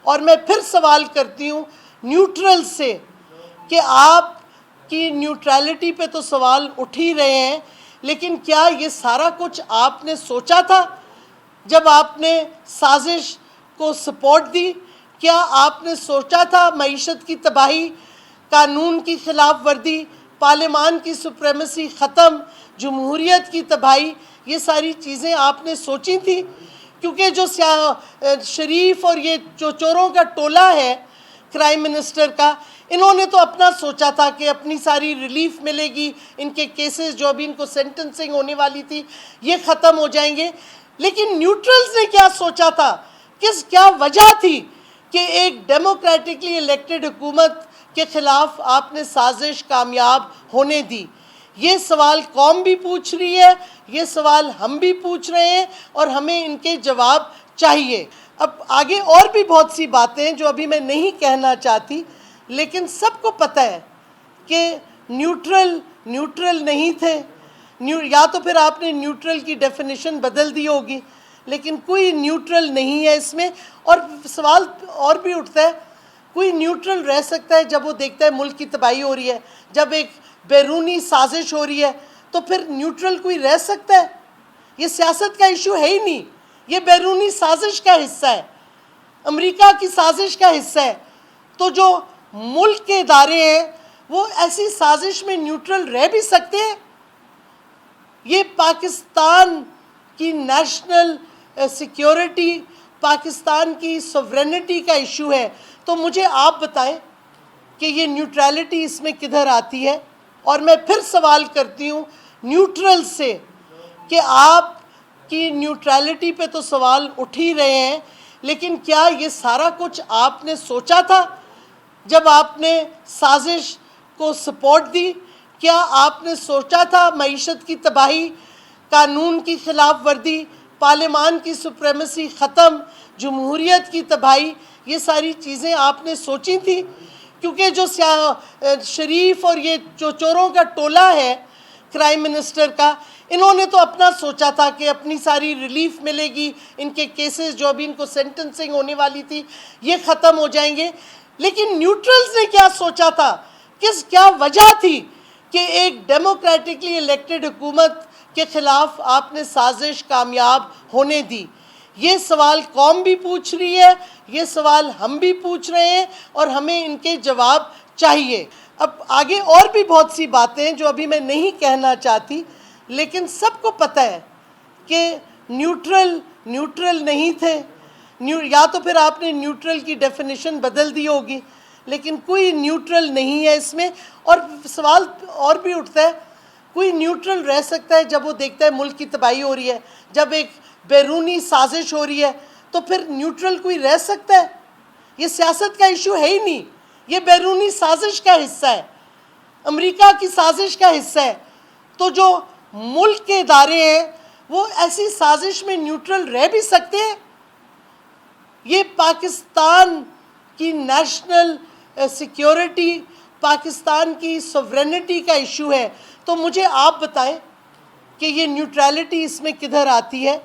اور میں پھر سوال کرتی ہوں نیوٹرل سے کہ آپ کی نیوٹرلٹی پہ تو سوال اٹھ ہی رہے ہیں، لیکن کیا یہ سارا کچھ آپ نے سوچا تھا جب آپ نے سازش کو سپورٹ دی؟ کیا آپ نے سوچا تھا معیشت کی تباہی، قانون کی خلاف ورزی، پارلیمان کی سپریمیسی ختم، جمہوریت کی تباہی، یہ ساری چیزیں آپ نے سوچی تھیں؟ کیونکہ جو شریف اور یہ جو چوروں کا ٹولہ ہے کرائم منسٹر کا، انہوں نے تو اپنا سوچا تھا کہ اپنی ساری ریلیف ملے گی، ان کے کیسز جو ابھی ان کو سینٹنسنگ ہونے والی تھی یہ ختم ہو جائیں گے۔ لیکن نیوٹرلز نے کیا سوچا تھا؟ کیا وجہ تھی کہ ایک ڈیموکریٹکلی الیکٹڈ حکومت کے خلاف آپ نے سازش کامیاب ہونے دی؟ یہ سوال قوم بھی پوچھ رہی ہے، یہ سوال ہم بھی پوچھ رہے ہیں، اور ہمیں ان کے جواب چاہیے۔ اب آگے اور بھی بہت سی باتیں ہیں جو ابھی میں نہیں کہنا چاہتی، لیکن سب کو پتہ ہے کہ نیوٹرل نہیں تھے، یا تو پھر آپ نے نیوٹرل کی ڈیفینیشن بدل دی ہوگی، لیکن کوئی نیوٹرل نہیں ہے اس میں۔ اور سوال اور بھی اٹھتا ہے، کوئی نیوٹرل رہ سکتا ہے جب وہ دیکھتا ہے ملک کی تباہی ہو رہی ہے، جب ایک بیرونی سازش ہو رہی ہے، تو پھر نیوٹرل کوئی رہ سکتا ہے؟ یہ سیاست کا ایشو ہے ہی نہیں، یہ بیرونی سازش کا حصہ ہے، امریکہ کی سازش کا حصہ ہے۔ تو جو ملک کے ادارے ہیں وہ ایسی سازش میں نیوٹرل رہ بھی سکتے ہیں؟ یہ پاکستان کی نیشنل سیکیورٹی، پاکستان کی سوورینٹی کا ایشو ہے، تو مجھے آپ بتائیں کہ یہ نیوٹرلٹی اس میں کدھر آتی ہے؟ اور میں پھر سوال کرتی ہوں نیوٹرل سے کہ آپ کی نیوٹرلٹی پہ تو سوال اٹھ ہی رہے ہیں، لیکن کیا یہ سارا کچھ آپ نے سوچا تھا جب آپ نے سازش کو سپورٹ دی؟ کیا آپ نے سوچا تھا معیشت کی تباہی، قانون کی خلاف ورزی، پارلیمان کی سپریمیسی ختم، جمہوریت کی تباہی، یہ ساری چیزیں آپ نے سوچی تھیں؟ کیونکہ جو شریف اور یہ جو چوروں کا ٹولہ ہے کرائم منسٹر کا، انہوں نے تو اپنا سوچا تھا کہ اپنی ساری ریلیف ملے گی، ان کے کیسز جو ابھی ان کو سینٹنسنگ ہونے والی تھی یہ ختم ہو جائیں گے۔ لیکن نیوٹرلز نے کیا سوچا تھا؟ کیا وجہ تھی کہ ایک ڈیموکریٹکلی الیکٹڈ حکومت کے خلاف آپ نے سازش کامیاب ہونے دی؟ یہ سوال قوم بھی پوچھ رہی ہے، یہ سوال ہم بھی پوچھ رہے ہیں، اور ہمیں ان کے جواب چاہیے۔ اب آگے اور بھی بہت سی باتیں ہیں جو ابھی میں نہیں کہنا چاہتی، لیکن سب کو پتہ ہے کہ نیوٹرل نہیں تھے، یا تو پھر آپ نے نیوٹرل کی ڈیفینیشن بدل دی ہوگی، لیکن کوئی نیوٹرل نہیں ہے اس میں۔ اور سوال اور بھی اٹھتا ہے، کوئی نیوٹرل رہ سکتا ہے جب وہ دیکھتا ہے ملک کی تباہی ہو رہی ہے، جب ایک بیرونی سازش ہو رہی ہے، تو پھر نیوٹرل کوئی رہ سکتا ہے؟ یہ سیاست کا ایشو ہے ہی نہیں، یہ بیرونی سازش کا حصہ ہے، امریکہ کی سازش کا حصہ ہے۔ تو جو ملک کے ادارے ہیں وہ ایسی سازش میں نیوٹرل رہ بھی سکتے ہیں؟ یہ پاکستان کی نیشنل سیکیورٹی، پاکستان کی سوورینٹی کا ایشو ہے، تو مجھے آپ بتائیں کہ یہ نیوٹرلٹی اس میں کدھر آتی ہے؟